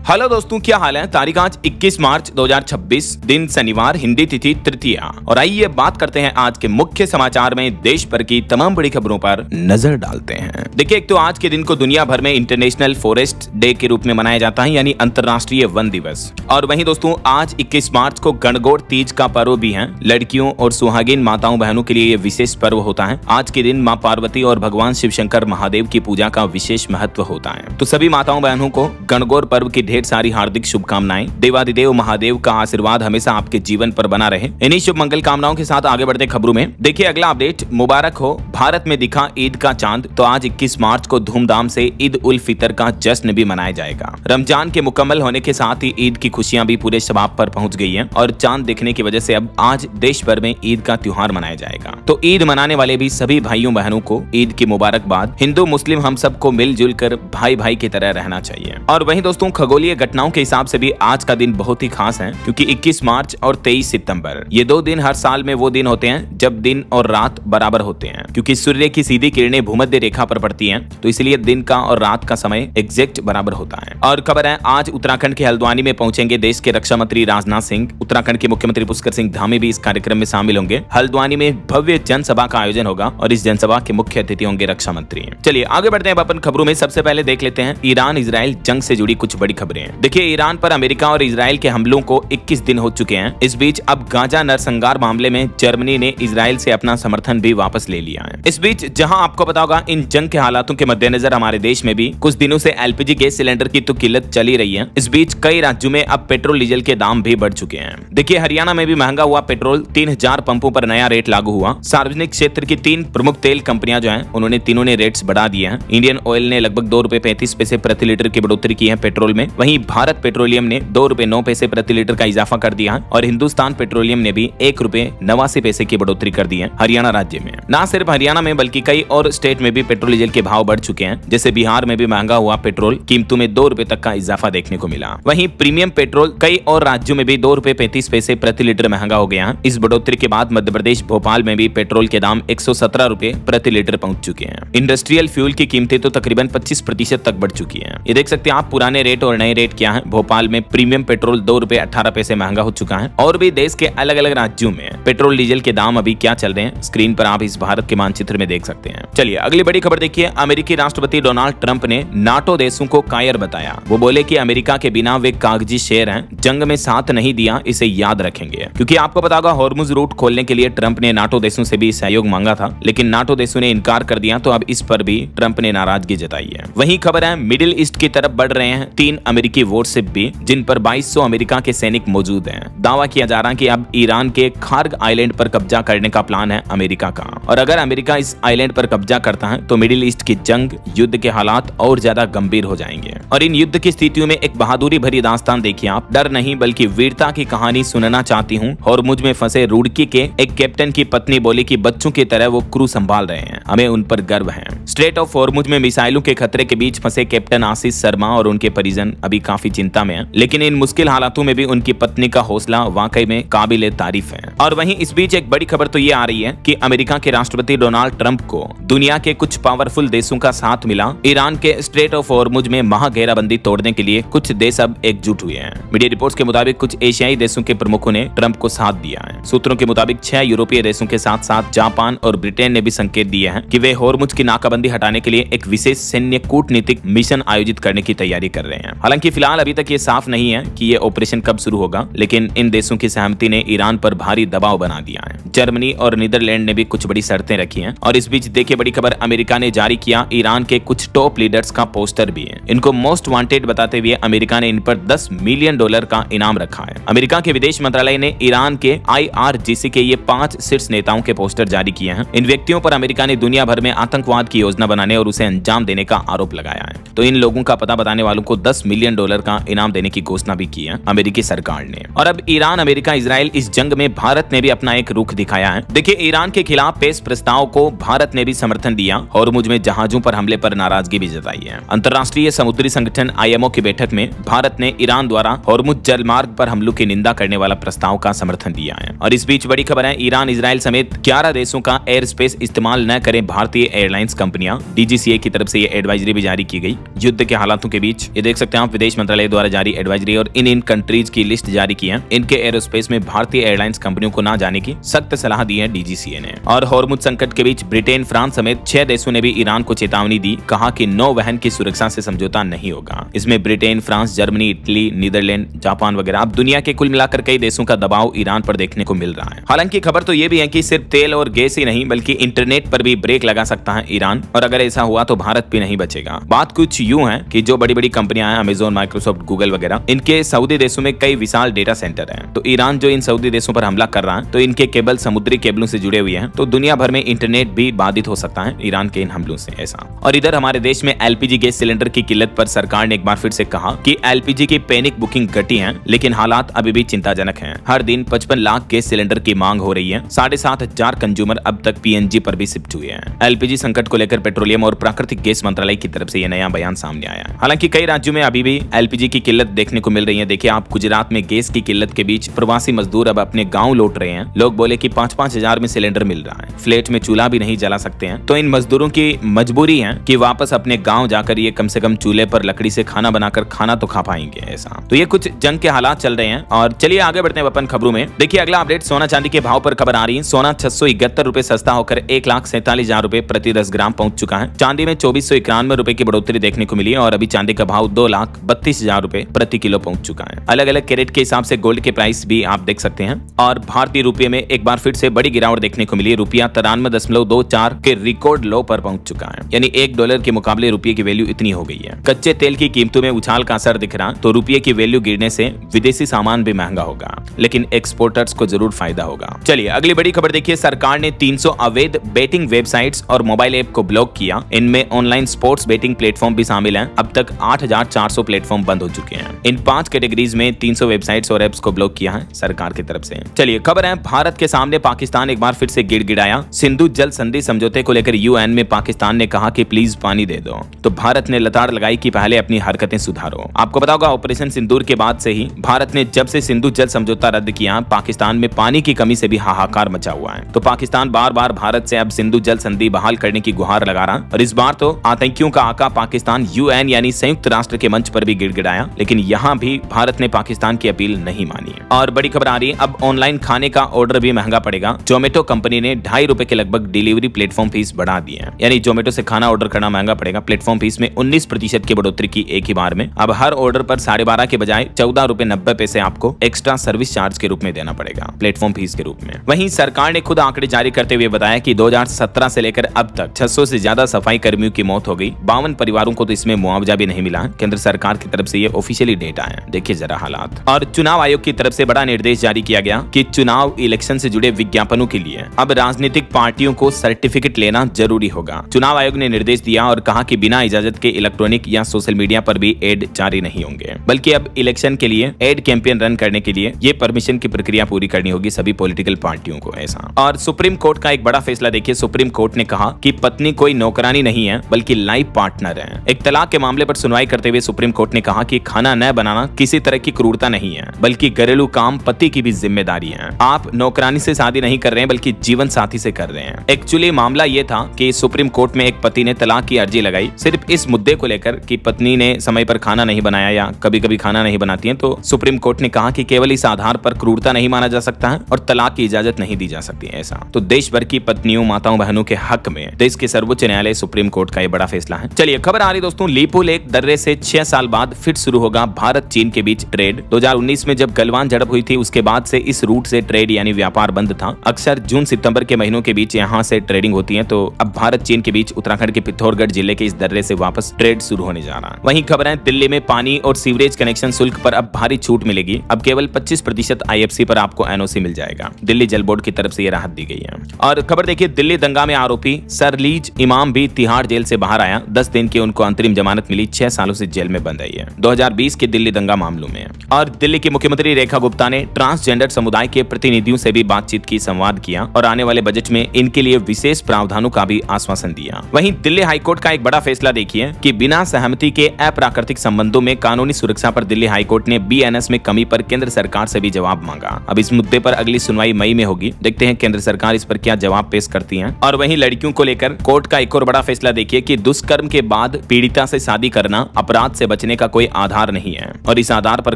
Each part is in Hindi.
हेलो दोस्तों, क्या हाल है। तारीख आज 21 मार्च 2026, दिन शनिवार, हिंदी तिथि तृतीया। और आइए बात करते हैं आज के मुख्य समाचार में देश भर की तमाम बड़ी खबरों पर नजर डालते हैं। देखिए, एक तो आज के दिन को दुनिया भर में इंटरनेशनल फॉरेस्ट डे के रूप में मनाया जाता है, यानी अंतर्राष्ट्रीय वन दिवस। और वहीं दोस्तों, आज 21 मार्च को गणगौर तीज का पर्व भी है। लड़कियों और सुहागिन माताओं बहनों के लिए ये विशेष पर्व होता है। आज के दिन माँ पार्वती और भगवान शिव शंकर महादेव की पूजा का विशेष महत्व होता है। तो सभी माताओं बहनों को गणगौर पर्व की ढेर सारी हार्दिक शुभकामनाएं। देवादिदेव महादेव का आशीर्वाद हमेशा आपके जीवन पर बना रहे। इन्हीं शुभ मंगल कामनाओं के साथ आगे बढ़ते खबरों में देखिए अगला अपडेट। मुबारक हो, भारत में दिखा ईद का चांद। तो आज 21 मार्च को धूमधाम से ईद उल फितर का जश्न भी मनाया जाएगा। रमजान के मुकम्मल होने के साथ ही ईद की खुशियां भी पूरे शबाब पर पहुंच गई हैं और चांद दिखने की वजह से अब आज देश भर में ईद का त्योहार मनाया जाएगा। तो ईद मनाने वाले भी सभी भाइयों बहनों को ईद की मुबारकबाद। हिंदू मुस्लिम हम सबको मिलजुल कर भाई भाई की तरह रहना चाहिए। और वहीं दोस्तों, खगोलीय घटनाओं के हिसाब से भी आज का दिन बहुत ही खास है, क्योंकि 21 मार्च और 23 सितंबर ये दो दिन हर साल में वो दिन होते हैं जब दिन और रात बराबर होते हैं। क्योंकि सूर्य की सीधी किरणें भूमध्य रेखा पर पड़ती हैं, तो इसलिए दिन का और रात का समय एग्जैक्ट बराबर होता है। और खबर है, आज उत्तराखंड के हल्द्वानी में पहुंचेंगे देश के रक्षा मंत्री राजनाथ सिंह। उत्तराखंड के मुख्यमंत्री पुष्कर सिंह धामी भी इस कार्यक्रम में शामिल होंगे। हल्द्वानी में भव्य जनसभा का आयोजन होगा और इस जनसभा के मुख्य अतिथि होंगे रक्षा मंत्री। चलिए आगे बढ़ते हैं अपन खबरों में। सबसे पहले देख लेते हैं ईरान इजराइल जंग से जुड़ी कुछ बड़ी खबरें। देखिए, ईरान पर अमेरिका और इजराइल के हमलों को 21 दिन हो चुके हैं। इस बीच अब गाजा नरसंहार मामले में जर्मनी ने इजराइल से अपना समर्थन भी वापस ले लिया है। इस बीच जहां आपको पता होगा, इन जंग के हालातों के मद्देनजर हमारे देश में भी कुछ दिनों से एलपीजी गैस सिलेंडर की तो किल्लत चली रही है। इस बीच कई राज्यों में अब पेट्रोल डीजल के दाम भी बढ़ चुके हैं। देखिए, हरियाणा में भी महंगा हुआ पेट्रोल। 3000 पंपों पर नया रेट लागू हुआ। सार्वजनिक क्षेत्र की 3 प्रमुख तेल कंपनियां जो हैं, उन्होंने तीनों ने रेट्स बढ़ा दिए हैं। इंडियन ऑयल ने लगभग ₹2.35 प्रति लीटर की बढ़ोतरी की है पेट्रोल में। वहीं भारत पेट्रोलियम ने ₹2.09 प्रति लीटर का इजाफा कर दिया है और हिंदुस्तान पेट्रोलियम ने भी ₹1.89 की बढ़ोतरी कर दी है हरियाणा राज्य में। न सिर्फ हरियाणा में बल्कि कई और स्टेट में भी पेट्रोल डीजल के भाव बढ़ चुके हैं। जैसे बिहार में भी महंगा हुआ पेट्रोल कीमतों में ₹2 तक का इजाफा देखने को मिला। वहीं प्रीमियम पेट्रोल कई और राज्यों में भी ₹2.35 प्रति लीटर महंगा हो गया है। इस बढ़ोतरी के बाद मध्य प्रदेश भोपाल में भी पेट्रोल के दाम ₹117 प्रति लीटर पहुंच चुके हैं। इंडस्ट्रियल फ्यूल की कीमतें तो तकरीबन 25% तक बढ़ चुकी है। ये देख सकते हैं आप पुराने रेट और नए रेट क्या है। भोपाल में प्रीमियम पेट्रोल ₹2.18 महंगा हो चुका है। और भी देश के अलग अलग राज्यों में पेट्रोल डीजल के दाम अभी क्या चल रहे हैं, स्क्रीन पर आप इस भारत के मानचित्र में देख सकते हैं। चलिए अगली बड़ी खबर देखिए। अमेरिकी राष्ट्रपति डोनाल्ड ट्रंप ने नाटो देशों को कायर बताया। वो बोले कि अमेरिका के बिना वे कागजी शेर हैं, जंग में साथ नहीं दिया, इसे याद रखेंगे। क्योंकि आपको पता होगा, हॉर्मुज रूट खोलने के लिए ट्रंप ने नाटो देशों से भी सहयोग मांगा था, लेकिन नाटो देशों ने इनकार कर दिया। तो अब इस पर भी ट्रंप ने नाराजगी जताई है। वहीं खबर है, मिडिल ईस्ट की तरफ बढ़ रहे हैं 3 अमेरिकी वॉरशिप भी, जिन पर 2200 अमेरिका के सैनिक मौजूद हैं। दावा किया जा रहा है कि अब ईरान के खार्ग आइलैंड पर कब्जा करने का प्लान है अमेरिका का। और अगर अमेरिका इस आइलैंड पर कब्जा करता है तो मिडिल ईस्ट की जंग, युद्ध के हालात और ज्यादा गंभीर हो जाएंगे। और इन युद्ध की स्थितियों में एक बहादुरी भरी दास्तान देखिए आप। डर नहीं बल्कि वीरता की कहानी सुनना चाहती हूँ। हॉर्मुज में फंसे रुड़की के एक कैप्टन की पत्नी बोली कि बच्चों की तरह वो क्रू संभाल रहे हैं, हमें उन पर गर्व है। स्ट्रेट ऑफ हॉर्मुज में मिसाइलों के खतरे के बीच फंसे कैप्टन आशीष शर्मा और उनके परिजन अभी काफी चिंता में हैं। लेकिन इन मुश्किल हालातों में भी उनकी पत्नी का हौसला वाकई में काबिले तारीफ है। और वहीं इस बीच एक बड़ी खबर तो ये आ रही है कि अमेरिका के राष्ट्रपति डोनाल्ड ट्रंप को दुनिया के कुछ पावरफुल देशों का साथ मिला। ईरान के स्ट्रेट ऑफ हॉर्मुज में महाघेराबंदी तोड़ने के लिए कुछ देश अब एकजुट हुए हैं। मीडिया रिपोर्ट्स के मुताबिक कुछ एशियाई देशों के प्रमुखों ने ट्रंप को साथ दिया है। सूत्रों के मुताबिक 6 यूरोपीय देशों के साथ साथ जापान और ब्रिटेन ने भी संकेत दिए हैं कि वे हॉर्मुज की नाकाबंदी हटाने के लिए एक विशेष सैन्य कूटनीतिक मिशन आयोजित करने की तैयारी कर रहे हैं। हालांकि फिलहाल अभी तक ये साफ नहीं है कि ये ऑपरेशन कब शुरू होगा, लेकिन इन देशों की सहमति ने ईरान पर भारी दबाव बना दिया है। जर्मनी और नीदरलैंड ने भी कुछ बड़ी शर्तें रखी हैं। और इस बीच देखिए बड़ी खबर, अमेरिका ने जारी किया ईरान के कुछ टॉप लीडर्स का पोस्टर भी है। इनको मोस्ट वांटेड बताते हुए अमेरिका ने इन पर $10 मिलियन का इनाम रखा है। अमेरिका के विदेश मंत्रालय ने ईरान के IRGC के ये 5 शीर्ष नेताओं के पोस्टर जारी किए हैं। इन व्यक्तियों पर अमेरिका ने दुनिया भर में आतंकवाद की योजना बनाने और उसे अंजाम देने का आरोप लगाया है। तो इन लोगों का पता बताने वालों को $10 मिलियन का इनाम देने की घोषणा भी की है अमेरिकी सरकार ने। और अब ईरान, अमेरिका, इजराइल इस जंग में भारत ने भी अपना एक रुख दिखाया है। देखिए, ईरान के खिलाफ पेश प्रस्ताव को भारत ने भी समर्थन दिया। हॉर्मुज में जहाजों पर हमले पर नाराजगी भी जताई है। अंतर्राष्ट्रीय समुद्री संगठन IMO की बैठक में भारत ने ईरान द्वारा हॉर्मुज जलमार्ग पर हमलों की निंदा करने वाला प्रस्ताव का समर्थन दिया है। और इस बीच बड़ी खबर है, ईरान, इजराइल समेत 11 देशों का एयर स्पेस इस्तेमाल न करें भारतीय एयरलाइंस कंपनियां। DGCA की तरफ से ये एडवाइजरी भी जारी की गई। युद्ध के हालातों के बीच ये देख सकते हैं आप, विदेश मंत्रालय द्वारा जारी एडवाइजरी और इन कंट्रीज की लिस्ट जारी की है। इनके एरोस्पेस में भारतीय एयरलाइंस कंपनियों को न जाने की सख्त सलाह दी है डीजीसीए ने। और हॉर्मुज संकट के बीच ब्रिटेन, फ्रांस समेत 6 देशों ने भी ईरान को चेतावनी दी, कहा कि नौवहन की सुरक्षा से समझौता नहीं होगा। इसमें Britain, France, Germany, Italy, Netherlands, Japan वगैरह। अब दुनिया के कुल मिलाकर कई देशों का दबाव ईरान पर देखने को मिल रहा है। हालांकि खबर तो ये भी है कि सिर्फ तेल और गैस ही नहीं बल्कि इंटरनेट पर भी ब्रेक लगा सकता है ईरान, और अगर ऐसा हुआ तो भारत भी नहीं बचेगा। बात कुछ यूं है कि जो बड़ी बड़ी कंपनियां हैं, अमेजोन, माइक्रोसॉफ्ट, गूगल वगैरह, इनके सऊदी देशों में कई विशाल डेटा सेंटर हैं। तो ईरान जो इन सऊदी देशों पर हमला कर रहा है तो इनके केबल समुद्री केबलों से जुड़े हुए हैं, तो दुनिया भर में इंटरनेट भी बाधित हो सकता है ईरान के इन हमलों से। ऐसा और इधर हमारे देश में एलपीजी गैस सिलेंडर की किल्लत पर सरकार ने एक बार फिर से कहा कि एलपीजी की पैनिक बुकिंग घटी है, लेकिन हालात अभी भी चिंताजनक हैं। हर दिन 55 लाख गैस सिलेंडर की मांग हो रही है। 7,500 कंज्यूमर अब तक पीएनजी पर भी शिफ्ट हुए हैं। एलपीजी संकट को लेकर पेट्रोलियम और प्राकृतिक गैस मंत्रालय की तरफ से यह नया बयान सामने आया है। हालांकि कई राज्यों में अभी भी एलपीजी की किल्लत देखने को मिल रही है। देखिए आप, गुजरात में गैस की किल्लत के बीच प्रवासी मजदूर अब अपने गाँव लौट रहे हैं। लोग बोले कि 5-5 हजार में सिलेंडर मिल रहा है, फ्लैट में चूल्हा भी नहीं जला सकते हैं। तो इन मजदूरों की मजबूरी है कि वापस अपने गाँव जाकर ये कम से कम चूल्हे पर लकड़ी से खाना बनाकर खाना तो खा पाएंगे। ऐसा तो ये कुछ जंग के हालात चल रहे हैं। और चलिए आगे बढ़ते हैं अपन खबरों में। देखिए अगला अपडेट सोना चांदी के भाव पर खबर आ रही है। सोना 671 रुपए सस्ता होकर 1,47,000 रुपए प्रति 10 ग्राम पहुंच चुका है। चांदी में 2491 रुपए की बढ़ोतरी देखने को मिली है और अभी चांदी का भाव 2,32,000 रुपए प्रति किलो पहुंच चुका है। अलग अलग कैरेट के हिसाब से गोल्ड के प्राइस भी आप देख सकते हैं। और भारतीय रुपये में एक बार फिर से बड़ी गिरावट देखने को मिली। रुपया 93.24 के रिकॉर्ड लो पर पहुंच चुका है, यानी $1 के मुकाबले रुपये की वैल्यू इतनी हो गई है। कच्चे तेल की कीमतों में उछाल का असर दिख रहा, तो रुपये की वैल्यू गिरने से विदेशी सामान भी महंगा होगा, लेकिन एक्सपोर्टर्स को जरूर फायदा होगा। चलिए अगली बड़ी खबर देखिए। सरकार ने 300 अवैध बेटिंग वेबसाइट्स और मोबाइल ऐप को ब्लॉक किया। इनमें ऑनलाइन स्पोर्ट्स बेटिंग प्लेटफॉर्म भी शामिल हैं। अब तक 8,400 प्लेटफॉर्म बंद हो चुके हैं। इन 5 कैटेगरीज में 300 वेबसाइट्स और एप्स को ब्लॉक किया है सरकार की तरफ से। चलिए खबर है, भारत के सामने पाकिस्तान एक बार फिर से गिड़गिड़ाया। सिंधु जल संधि समझौते को लेकर यूएन में पाकिस्तान ने कहा कि प्लीज पानी दे दो, तो भारत ने लताड़ लगाई कि पहले अपनी हरकतें सुधारो। आपको पता होगा ऑपरेशन सिंदूर के बाद से ही भारत ने जब से सिंधु जल समझौता रद्द किया, पाकिस्तान में पानी की कमी से भी हाहाकार मचा हुआ है। तो पाकिस्तान बार बार भारत से अब सिंधु जल संधि बहाल करने की गुहार लगा रहा, और इस बार तो आतंकियों का आका पाकिस्तान यूएन यानी संयुक्त राष्ट्र के मंच पर भी गिड़गिड़ाया, लेकिन यहाँ भी भारत ने पाकिस्तान की अपील नहीं मानी है। और बड़ी खबर आ रही है, अब ऑनलाइन खाने का ऑर्डर भी महंगा पड़ेगा। जोमेटो कंपनी ने ₹2.5 के लगभग डिलीवरी प्लेटफॉर्म फीस बढ़ा दी है, यानी जोमेटो से खाना ऑर्डर करना महंगा पड़ेगा। प्लेटफॉर्म फीस में 19% की बढ़ोतरी की एक ही बार में। अब हर ऑर्डर पर 12.5 के बजाय ₹14.90 आपको एक्स्ट्रा सर्विस चार्ज के रूप में देना पड़ेगा, प्लेटफॉर्म फीस के रूप में। वहीं सरकार ने खुद आंकड़े जारी करते हुए बताया कि 2017 से लेकर अब तक 600 से ज्यादा सफाई कर्मियों की मौत हो गई। 52 परिवारों को तो इसमें मुआवजा भी नहीं मिला है। केंद्र सरकार की तरफ से ये ऑफिशियली डेटा है। देखिए जरा हालात। और चुनाव आयोग की तरफ से बड़ा निर्देश जारी किया गया कि चुनाव इलेक्शन से जुड़े विज्ञापनों के लिए अब राजनीतिक पार्टियों को सर्टिफिकेट लेना जरूरी होगा। चुनाव आयोग ने निर्देश दिया और कहा कि बिना इजाजत के इलेक्ट्रॉनिक या सोशल मीडिया पर भी एड जारी नहीं होंगे, बल्कि अब इलेक्शन के लिए एड कैंपेन रन करने के लिए ये परमिशन की प्रक्रिया पूरी करनी होगी सभी पॉलिटिकल पार्टियों को। ऐसा और सुप्रीम कोर्ट का एक बड़ा फैसला देखिए। सुप्रीम कोर्ट ने कहा कि पत्नी कोई नौकरानी नहीं है बल्कि लाइफ पार्टनर है। एक तलाक के मामले पर सुनवाई करते हुए सुप्रीम कोर्ट ने कहा कि खाना न बनाना किसी तरह की क्रूरता नहीं है, बल्कि घरेलू काम पति की भी जिम्मेदारी है। आप नौकरानी से शादी नहीं कर रहे हैं बल्कि जीवन साथी से कर रहे हैं। एक्चुअली मामला ये था कि सुप्रीम कोर्ट में एक पति ने तलाक की अर्जी लगाई सिर्फ इस मुद्दे को लेकर कि पत्नी ने समय पर खाना नहीं बनाया या कभी कभी खाना नहीं बनाती है। तो सुप्रीम कोर्ट ने कहा कि केवल इस आधार पर क्रूरता नहीं माना जा सकता है और तलाक की इजाजत नहीं दी जा सकती है। ऐसा तो देश भर की पत्नियों, माताओं, बहनों के हक में देश के सर्वोच्च न्यायालय सुप्रीम कोर्ट का ये बड़ा फैसला है। चलिए खबर आ रही दोस्तों, लीपू लेक दर्रे से 6 साल बाद फिर शुरू होगा भारत चीन के बीच ट्रेड। 2019 में जब गलवान झड़प हुई थी उसके बाद से इस रूट से ट्रेड यानी व्यापार बंद था। अक्सर जून सितंबर के महीनों के बीच यहाँ से ट्रेडिंग होती है। तो अब भारत चीन के बीच उत्तराखंड के पिथौरागढ़ जिले के इस दर्रे से वापस ट्रेड शुरू होने जा रहा है। वहीं खबर है, दिल्ली में पानी और सीवरेज कनेक्शन शुल्क पर अब भारी छूट मिलेगी। अब केवल 25% IFC पर आपको NOC मिल जाएगा। दिल्ली जल बोर्ड की तरफ से ये राहत दी गई है। और खबर देखिए, दिल्ली दंगा में आरोपी सरलीज इमाम भी तिहाड़ जेल से बाहर आया। 10 दिन की उनको अंतरिम जमानत मिली। 6 सालों से जेल में बंद आई है। 2020 के दिल्ली दंगा मामलों में और दिल्ली की मुख्यमंत्री रेखा गुप्ता ने ट्रांसजेंडर समुदाय के प्रतिनिधियों से भी बातचीत की, संवाद किया और आने वाले बजट में इनके लिए विशेष प्रावधानों का भी आश्वासन दिया। वहीं दिल्ली हाईकोर्ट का एक बड़ा फैसला देखिए कि बिना सहमति के अप्राकृतिक संबंधों में कानूनी सुरक्षा पर दिल्ली हाईकोर्ट ने बीएनएस में कमी पर केंद्र सरकार से भी जवाब मांगा। अब इस मुद्दे पर अगली सुनवाई मई में होगी, देखते हैं केंद्र सरकार इस पर क्या जवाब पेश करती है। और वहीं लड़कियों को लेकर कोर्ट का एक और बड़ा फैसला देखिए कि दुष्कर्म के बाद पीड़िता से शादी करना अपराध से बचने का कोई आधार नहीं है और इस आधार पर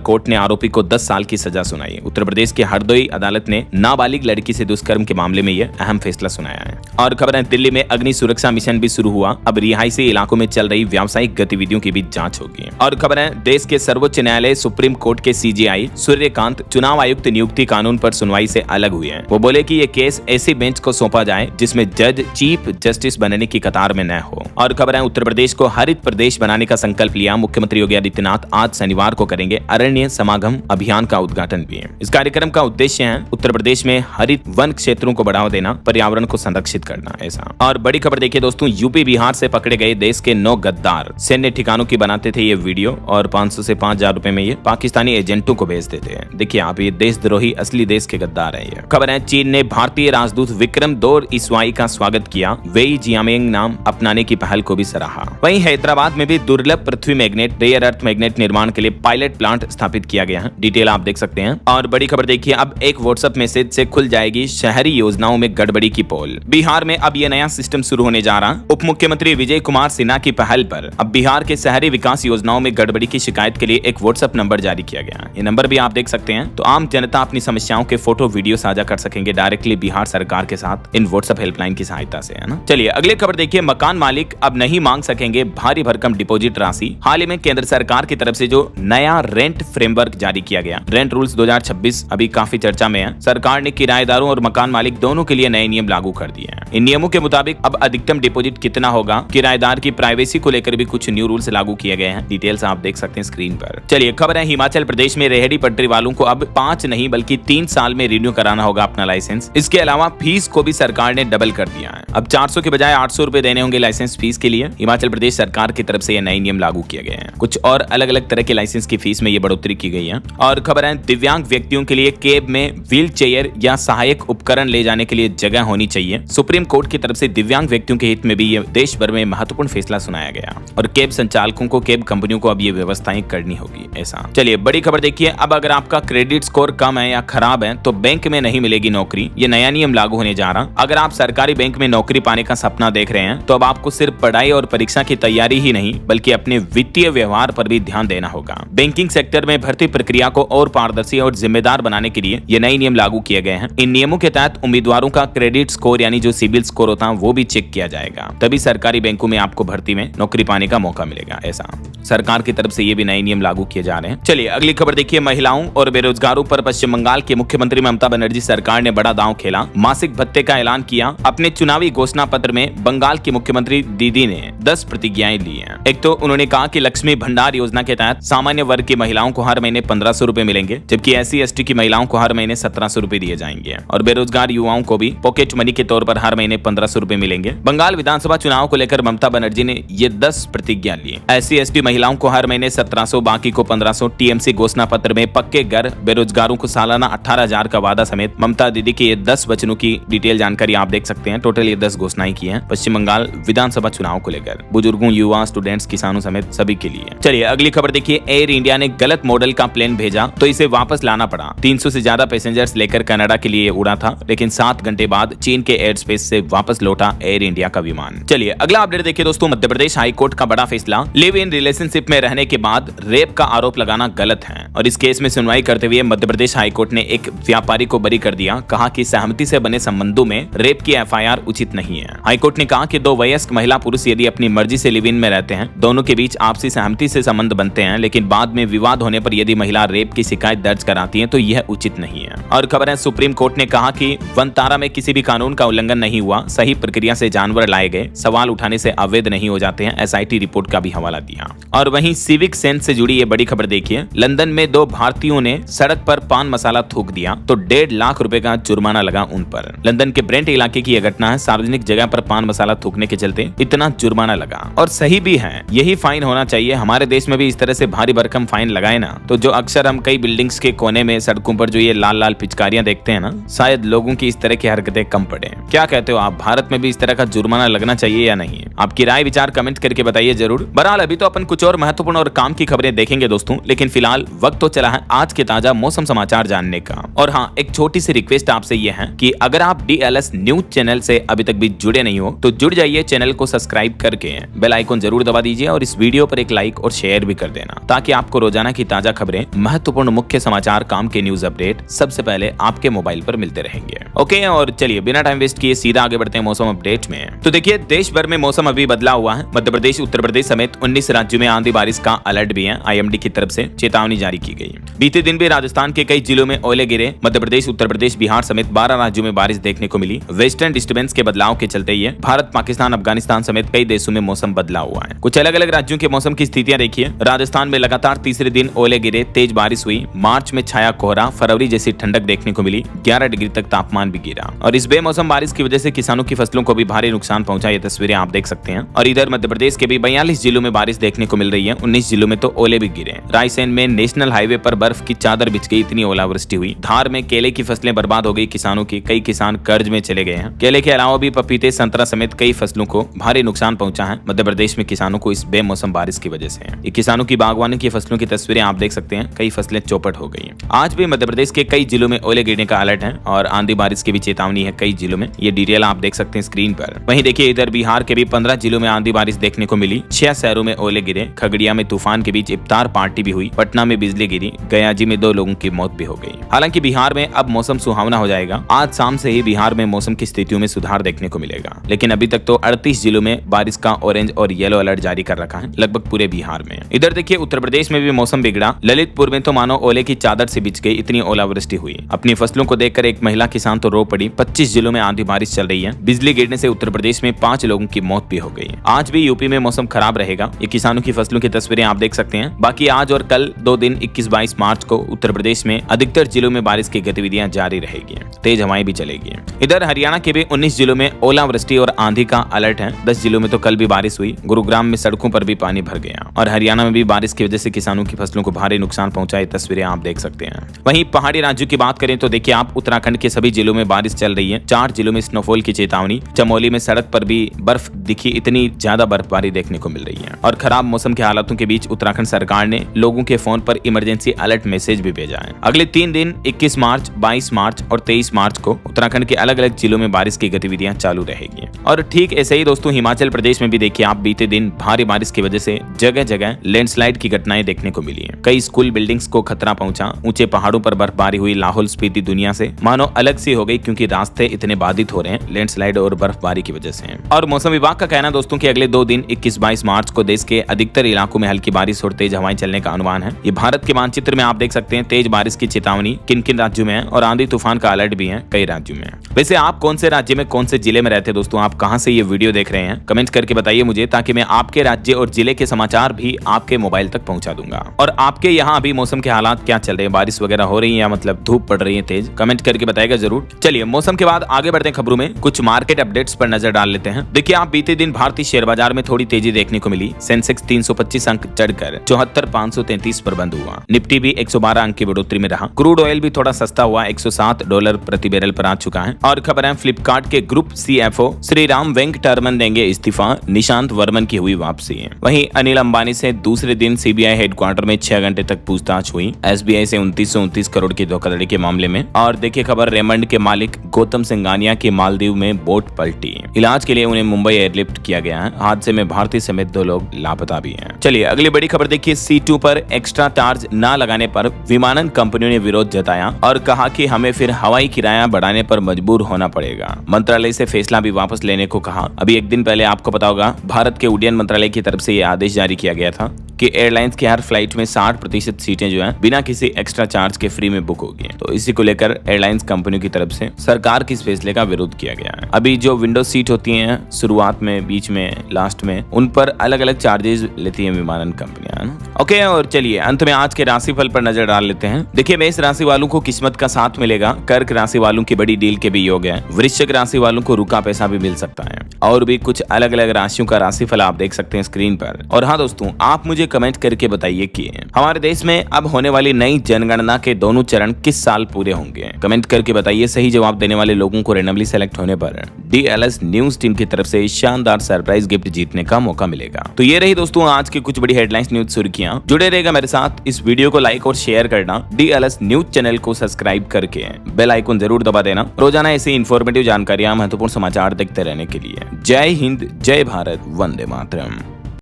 कोर्ट ने आरोपी को 10 साल की सजा सुनाई। उत्तर प्रदेश की हरदोई अदालत ने नाबालिग लड़की से दुष्कर्म के मामले में यह अहम फैसला सुनाया है। और खबर है दिल्ली में अग्नि सुरक्षा मिशन भी शुरू हुआ, अब रिहायशी इलाकों में चल रही व्यावसायिक गतिविधियों की भी जांच होगी। और खबर है देश के सर्वोच्च न्यायालय सुप्रीम कोर्ट के सीजेआई सूर्यकांत चुनाव आयुक्त नियुक्ति कानून पर सुनवाई से अलग हुए हैं। वो बोले कि ये केस ऐसी बेंच को सौंपा जाए जिसमें जज चीफ जस्टिस बनने की कतार में न हो। और खबर है उत्तर प्रदेश को हरित प्रदेश बनाने का संकल्प लिया, मुख्यमंत्री योगी आदित्यनाथ आज शनिवार को करेंगे अरण्य समागम अभियान का उद्घाटन भी है। इस कार्यक्रम का उद्देश्य है उत्तर प्रदेश में हरित वन क्षेत्रों को बढ़ावा देना, पर्यावरण को संरक्षित करना ऐसा। और बड़ी खबर देखिए दोस्तों, यूपी बिहार से पकड़े गए देश के 9 गद्दार सैन्य ठिकानों की बनाते थे ये वीडियो और 500 से 5000 रुपए में ये पाकिस्तानी एजेंटों को भेज देते हैं। देखिए आप, ये देशद्रोही असली देश के गद्दार है। ये खबर है चीन ने भारतीय राजदूत विक्रम दोरइस्वाई का स्वागत किया, वेई जियामिंग नाम अपनाने की पहल को भी सराहा। वहीं हैदराबाद में भी दुर्लभ पृथ्वी मैग्नेट रेयर अर्थ मैग्नेट निर्माण के लिए पायलट प्लांट स्थापित किया गया है, डिटेल आप देख सकते हैं। और बड़ी खबर देखिए, अब एक व्हाट्सएप मैसेज से खुल जाएगी शहरी योजनाओं में गड़बड़ी की पोल। बिहार में अब ये नया सिस्टम शुरू होने जा रहा। उप मुख्यमंत्री विजय कुमार सिन्हा की पहल पर अब बिहार के शहरी विकास योजनाओं में गड़बड़ी की शिकायत के लिए एक व्हाट्सएप नंबर जारी किया गया। ये नंबर भी आप देख सकते हैं, तो आम जनता अपनी समस्याओं के फोटो वीडियो साझा कर सकेंगे डायरेक्टली बिहार सरकार के साथ इन व्हाट्सएप हेल्पलाइन की सहायता से, है ना। चलिए अगली खबर देखिए, मकान मालिक अब नहीं मांग सकेंगे भारी भरकम डिपॉजिट राशि। हाल ही में केंद्र सरकार की तरफ से जो नया रेंट फ्रेमवर्क जारी किया गया, रेंट रूल्स 2026 अभी काफी चर्चा में है। सरकार ने किराएदारों और मकान मालिक दोनों के लिए नए नियम लागू कर दिए हैं। इन नियमों के मुताबिक अब अधिकतम डिपॉजिट कितना होगा, किराएदार की प्राइवेसी को लेकर भी कुछ न्यू रूल्स लागू किए गए हैं, डिटेल्स आप देख सकते हैं स्क्रीन पर। चलिए खबर है हिमाचल प्रदेश में रेहड़ी पटरी वालों को अब 5 नहीं बल्कि 3 साल में रिन्यू कराना होगा अपना लाइसेंस। इसके अलावा फीस को भी सरकार ने डबल कर दिया है, अब 400 के बजाय 800 रुपए देने होंगे लाइसेंस फीस के लिए। हिमाचल प्रदेश सरकार की तरफ से ये नए नियम लागू किए गए हैं, कुछ और अलग अलग तरह के लाइसेंस की फीस में ये बढ़ोतरी की गई है। और खबर है दिव्यांग व्यक्तियों के लिए कैब में व्हील चेयर या सहायक उपकरण ले जाने के लिए जगह होनी चाहिए। सुप्रीम कोर्ट की तरफ से दिव्यांग व्यक्तियों के हित में भी ये देश भर में महत्वपूर्ण फैसला सुनाया गया और कैब संचालकों को कैब कंपनियों को अब ये व्यवस्थाएं करनी होगी ऐसा। चलिए बड़ी खबर देखिए, अब अगर आपका क्रेडिट स्कोर कम है या खराब है तो बैंक में नहीं मिलेगी नौकरी, ये नया नियम लागू होने जा रहा। अगर आप सरकारी बैंक में नौकरी पाने का सपना देख रहे हैं तो अब आपको सिर्फ पढ़ाई और परीक्षा की तैयारी ही नहीं बल्कि अपने वित्तीय व्यवहार पर भी ध्यान देना होगा। बैंकिंग सेक्टर में भर्ती प्रक्रिया को और पारदर्शी और जिम्मेदार बनाने के लिए ये नए नियम लागू किए गए हैं। इन नियमों के तहत उम्मीदवारों का क्रेडिट स्कोर यानी जो सिबिल स्कोर होता है वो भी चेक किया जाएगा, तभी सरकारी बैंकों में आपको भर्ती में नौकरी पाने का मौका मिलेगा ऐसा। सरकार की तरफ से ये भी नए नियम लागू किए जा रहे हैं। चलिए अगली खबर देखिए, महिलाओं और बेरोजगारों पर पश्चिम बंगाल के मुख्यमंत्री ममता बनर्जी सरकार ने बड़ा दांव खेला, मासिक भत्ते का ऐलान किया। अपने चुनावी घोषणा पत्र में बंगाल की मुख्यमंत्री दीदी ने 10 प्रतिज्ञाएं ली हैं। एक तो उन्होंने कहा कि लक्ष्मी भंडार योजना के तहत सामान्य वर्ग की महिलाओं को हर महीने 1500 रुपए मिलेंगे, जबकि SC/ST की महिलाओं को हर महीने 1700 रुपए दिए जाएंगे और बेरोजगार युवाओं को भी पॉकेट मनी के तौर पर हर महीने 1500 रुपए मिलेंगे। बंगाल विधानसभा चुनाव को लेकर ममता बनर्जी ने ये 10 प्रतिज्ञा ली। SC/ST महिलाओं को हर महीने 1700, बाकी को 1500। TMC घोषणा पत्र में पक्के घर, बेरोजगारों को सालाना 18,000 का वादा समेत ममता दीदी के ये 10 वचनों की डिटेल जानकारी आप देख सकते हैं। टोटल ये 10 घोषणाएं की हैं पश्चिम बंगाल विधानसभा चुनाव को लेकर, बुजुर्गों, युवा, स्टूडेंट्स, किसानों समेत सभी के लिए। चलिए अगली खबर देखिए, एयर इंडिया ने गलत मॉडल का प्लेन भेजा तो इसे वापस लाना पड़ा। 300 से ज्यादा पैसेंजर्स लेकर कनाडा के लिए उड़ा था, लेकिन 7 घंटे बाद चीन के एयर स्पेस से वापस लौटा एयर इंडिया का विमान। चलिए अगला अपडेट देखिए दोस्तों, मध्य प्रदेश हाई कोर्ट का बड़ा फैसला, लिव इन रिलेशनशिप में रहने के बाद रेप का आरोप लगाना गलत है। और इस केस में सुनवाई करते हुए मध्य प्रदेश हाई कोर्ट ने एक व्यापारी को बरी कर दिया, कहा कि सहमति से बने संबंधों में रेप की FIR उचित नहीं है। हाई कोर्ट ने कहा कि 2 वयस्क महिला पुरुष यदि अपनी मर्जी से लिव इन में रहते हैं, दोनों के बीच आपसी सहमति से संबंध बनते हैं, लेकिन बाद में विवाद होने पर यदि महिला रेप की शिकायत दर्ज कराती है तो यह उचित नहीं है। और खबर है सुप्रीम कोर्ट ने कहा कि वनतारा में किसी भी कानून का उल्लंघन नहीं नहीं हुआ, सही प्रक्रिया से जानवर लाए गए, सवाल उठाने से अवैध नहीं हो जाते हैं, एसआईटी रिपोर्ट का भी हवाला दिया। और वहीं सिविक सेंस से जुड़ी ये बड़ी खबर देखिए, लंदन में 2 भारतीयों ने सड़क पर पान मसाला थूक दिया तो 1.5 लाख रुपए का जुर्माना लगा उन पर। लंदन के ब्रेंट इलाके की यह घटना है, सार्वजनिक जगह पर पान मसाला थूकने के चलते इतना जुर्माना लगा। और सही भी है, यही फाइन होना चाहिए। हमारे देश में भी इस तरह से भारी भरकम फाइन लगाए ना, तो जो अक्सर हम कई बिल्डिंग्स के कोने में सड़कों पर जो ये लाल लाल पिचकारियां देखते हैं ना, शायद लोगों की इस तरह की हरकतें कम पड़े। क्या कहते हो आप, भारत में भी इस तरह का जुर्माना लगना चाहिए या नहीं? आपकी राय विचार कमेंट करके बताइए जरूर। बहरहाल अभी तो अपन कुछ और महत्वपूर्ण और काम की खबरें देखेंगे दोस्तों, लेकिन फिलहाल वक्त तो चला है आज के ताजा मौसम समाचार जानने का। और हाँ, एक छोटी सी रिक्वेस्ट आपसे ये है कि अगर आप DLS न्यूज चैनल से अभी तक भी जुड़े नहीं हो तो जुड़ जाइए, चैनल को सब्सक्राइब करके बेल आइकन जरूर दबा दीजिए और इस वीडियो पर एक लाइक और शेयर भी कर देना, ताकि आपको रोजाना की ताजा खबरें, महत्वपूर्ण मुख्य समाचार, काम के न्यूज अपडेट सबसे पहले आपके मोबाइल पर मिलते रहेंगे। ओके, और चलिए बिना टाइम वेस्ट किए सीधा आगे बढ़ते हैं मौसम अपडेट में। तो देखिए, देश भर में मौसम अभी बदला हुआ है। मध्य प्रदेश, उत्तर प्रदेश समेत 19 राज्यों में आंधी बारिश का अलर्ट भी है। IMD की तरफ से चेतावनी जारी की गई। बीते दिन भी राजस्थान के कई जिलों में ओले गिरे। मध्य प्रदेश, उत्तर प्रदेश, बिहार समेत 12 राज्यों में बारिश देखने को मिली। वेस्टर्न डिस्टर्बेंस के बदलाव के चलते ये भारत, पाकिस्तान, अफगानिस्तान समेत कई देशों में मौसम बदला हुआ है। कुछ अलग अलग राज्यों के मौसम की स्थितियां देखिए। राजस्थान में लगातार तीसरे दिन ओले गिरे, तेज बारिश हुई। मार्च में छाया कोहरा, फरवरी जैसी ठंडक देखने को मिली। 11 डिग्री तक तापमान भी गिरा। और इस बेमौसम बारिश की वजह से किसानों की फसलों को भी भारी नुकसान पहुंचा। ये तस्वीरें आप देख सकते हैं। और इधर मध्य प्रदेश के भी 42 जिलों में बारिश देखने को मिल रही है। 19 जिलों में तो ओले भी गिरे। रायसेन में नेशनल हाईवे पर बर्फ की चादर बिछ गई, इतनी ओलावृष्टि हुई। धार में केले की फसलें बर्बाद हो गई किसानों की, कई किसान कर्ज में चले गए हैं। केले के अलावा भी पपीते, संतरा समेत कई फसलों को भारी नुकसान पहुंचा है मध्य प्रदेश में किसानों को इस बेमौसम बारिश की वजह से। ये किसानों की बागवानी की फसलों की तस्वीरें आप देख सकते हैं, कई फसलें चौपट हो गई। आज भी मध्य प्रदेश के कई जिलों में ओले गिरने का अलर्ट है और आंधी बारिश की भी चेतावनी है कई जिलों में। ये डिटेल आप देख सकते हैं स्क्रीन पर। वहीं देखिए, इधर बिहार के भी 15 जिलों में आंधी बारिश देखने को मिली। 6 शहरों में ओले गिरे। खगड़िया में तूफान के बीच इफ्तार पार्टी भी हुई। पटना में बिजली गिरी। गयाजी में 2 लोगों की मौत भी हो गई। हालांकि बिहार में अब मौसम सुहावना हो जाएगा। आज शाम से ही बिहार में मौसम की स्थितियों में सुधार देखने को मिलेगा, लेकिन अभी तक तो 38 जिलों में बारिश का ऑरेंज और येलो अलर्ट जारी कर रखा है, लगभग पूरे बिहार में। इधर देखिए, उत्तर प्रदेश में भी मौसम बिगड़ा। ललितपुर में तो मानो ओले की चादर से बिछ गई, इतनी ओलावृष्टि हुई। अपनी फसलों को देखकर एक महिला किसान तो रो पड़ी। 25 जिलों में आंधी बारिश चल रही है। बिजली गिरने से उत्तर प्रदेश में 5 लोगों की मौत भी हो गई। आज भी यूपी में मौसम खराब रहेगा। ये किसानों की फसलों की तस्वीरें आप देख सकते हैं। बाकी आज और कल 2 दिन 21-22 मार्च को उत्तर प्रदेश में अधिकतर जिलों में बारिश की गतिविधियां जारी रहेगी। तेज हवाएं भी चलेगी। इधर हरियाणा के भी 19 जिलों में ओलावृष्टि और आंधी का अलर्ट है। 10 जिलों में तो कल भी बारिश हुई। गुरुग्राम में सड़कों पर भी पानी भर गया और हरियाणा में भी बारिश की वजह से किसानों की फसलों को भारी नुकसान पहुंचाई, तस्वीरें आप देख सकते हैं। वहीं पहाड़ी राज्यों की बात करें तो देखिए आप, उत्तराखंड के सभी जिलों में बारिश चल रही है। 4 जिलों में स्नोफॉल की चेतावनी। चमोली में सड़क पर भी बर्फ दिखी, इतनी ज्यादा बर्फबारी देखने को मिल रही है। और खराब मौसम के हालातों के बीच उत्तराखंड सरकार ने लोगों के फोन पर इमरजेंसी अलर्ट मैसेज भी भेजा है। अगले 3 दिन 21 मार्च, 22 मार्च और 23 मार्च को उत्तराखंड के अलग अलग जिलों में बारिश की गतिविधियां चालू रहेगी। और ठीक ऐसे ही दोस्तों, हिमाचल प्रदेश में भी देखिए आप, बीते दिन भारी बारिश की वजह से जगह जगह लैंडस्लाइड की घटनाएं देखने को मिली है। कई स्कूल बिल्डिंग्स को खतरा पहुंचा। ऊंचे पहाड़ों पर बर्फबारी हुई। लाहौल स्पीति दुनिया से मानो अलग सी हो गई, क्योंकि रास्ते इतने बाधित हो रहे हैं लैंडस्लाइड और बर्फबारी की वजह से। और मौसम विभाग का कहना दोस्तों कि अगले 2 दिन 21-22 मार्च को देश के अधिकतर इलाकों में हल्की बारिश और तेज हवाएं चलने का अनुमान है। ये भारत के मानचित्र में आप देख सकते हैं। तेज बारिश की चेतावनी किन किन राज्यों में है और आंधी तूफान का अलर्ट भी है कई राज्यों में। वैसे आप कौन से राज्य में, कौन से जिले में रहते हैं दोस्तों? आप कहां से ये वीडियो देख रहे हैं? कमेंट करके बताइए मुझे, ताकि मैं आपके राज्य और जिले के समाचार भी आपके मोबाइल तक पहुंचा दूंगा। और आपके यहाँ अभी मौसम के हालात क्या चल रहे हैं? बारिश वगैरह हो रही है या मतलब धूप पड़ रही है तेज? कमेंट करके बताइएगा जरूर। चलिए मौसम के बाद आगे बढ़ते हैं खबरों में। कुछ मार्केट अपडेट्स पर नजर डाल लेते हैं। देखिए आप, बीते दिन भारतीय शेयर बाजार में थोड़ी तेजी देखने को मिली। सेंसेक्स 325 अंक चढ़कर 74,533 पर बंद हुआ। निफ्टी भी 112 अंक की बढ़ोतरी में रहा। क्रूड ऑयल भी थोड़ा सस्ता हुआ, $107 प्रति बैरल पर आ चुका है। और खबर है, फ्लिपकार्ट के ग्रुप CFO श्रीराम वेंकटरमन देंगे इस्तीफा। निशांत वर्मन की हुई वापसी। वहीं अनिल अंबानी से दूसरे दिन CBI हेडक्वार्टर में 6 घंटे तक पूछताछ हुई। SBI से 2929 करोड़ की धोखाधड़ी के मामले में। और देखिए खबर, रेमंड के मालिक गौतम सिंघानिया की मालदीव में बोट पलटी। इलाज के लिए उन्हें मुंबई एयरलिफ्ट किया गया है। हादसे में भारतीय समेत 2 लोग लापता भी हैं। चलिए अगली बड़ी खबर देखिए। C2 पर एक्स्ट्रा चार्ज न लगाने पर विमानन कंपनियों ने विरोध जताया और कहा कि हमें फिर हवाई किराया बढ़ाने पर मजबूर होना पड़ेगा। मंत्रालय से फैसला भी वापस लेने को कहा। अभी एक दिन पहले आपको पता होगा, भारत के उड्डयन मंत्रालय की तरफ से यह आदेश जारी किया गया था कि एयरलाइंस की हर फ्लाइट में 60% सीटें जो है बिना किसी एक्स्ट्रा चार्ज के फ्री में बुक होगी। तो इसी को लेकर एयरलाइंस कंपनियों की तरफ से सरकार के इस फैसले का विरोध किया गया है। अभी जो विंडो सीट होती हैं शुरुआत में, बीच में, लास्ट में, उन पर अलग अलग चार्जेस लेती है विमानन कंपनियां। ओके, और चलिए अंत में आज के राशिफल पर नजर डाल लेते हैं। देखिए, मेष राशि वालों को किस्मत का साथ मिलेगा। कर्क राशि वालों की बड़ी डील के भी योग है। वृश्चिक राशि वालों को रुका पैसा भी मिल सकता है। और भी कुछ अलग अलग राशियों का राशिफल आप देख सकते हैं स्क्रीन पर। और हाँ दोस्तों, आप मुझे कमेंट करके बताइए कि हमारे देश में अब होने वाली नई जनगणना के दोनों चरण किस साल पूरे होंगे। कमेंट करके बताइए। सही जवाब देने वाले लोगों को रैंडमली सेलेक्ट होने पर DLS न्यूज टीम की तरफ से शानदार सरप्राइज गिफ्ट जीतने का मौका मिलेगा। तो ये रही दोस्तों आज की कुछ बड़ी हेडलाइंस न्यूज सुर्खियां। जुड़े रहेगा मेरे साथ। इस वीडियो को लाइक और शेयर करना। DLS न्यूज चैनल को सब्सक्राइब करके बेल आइकन जरूर दबा देना। रोजाना ऐसी इंफॉर्मेटिव जानकारियां, महत्वपूर्ण समाचार देखते रहने के लिए। जय हिंद, जय भारत, वंदे मातरम।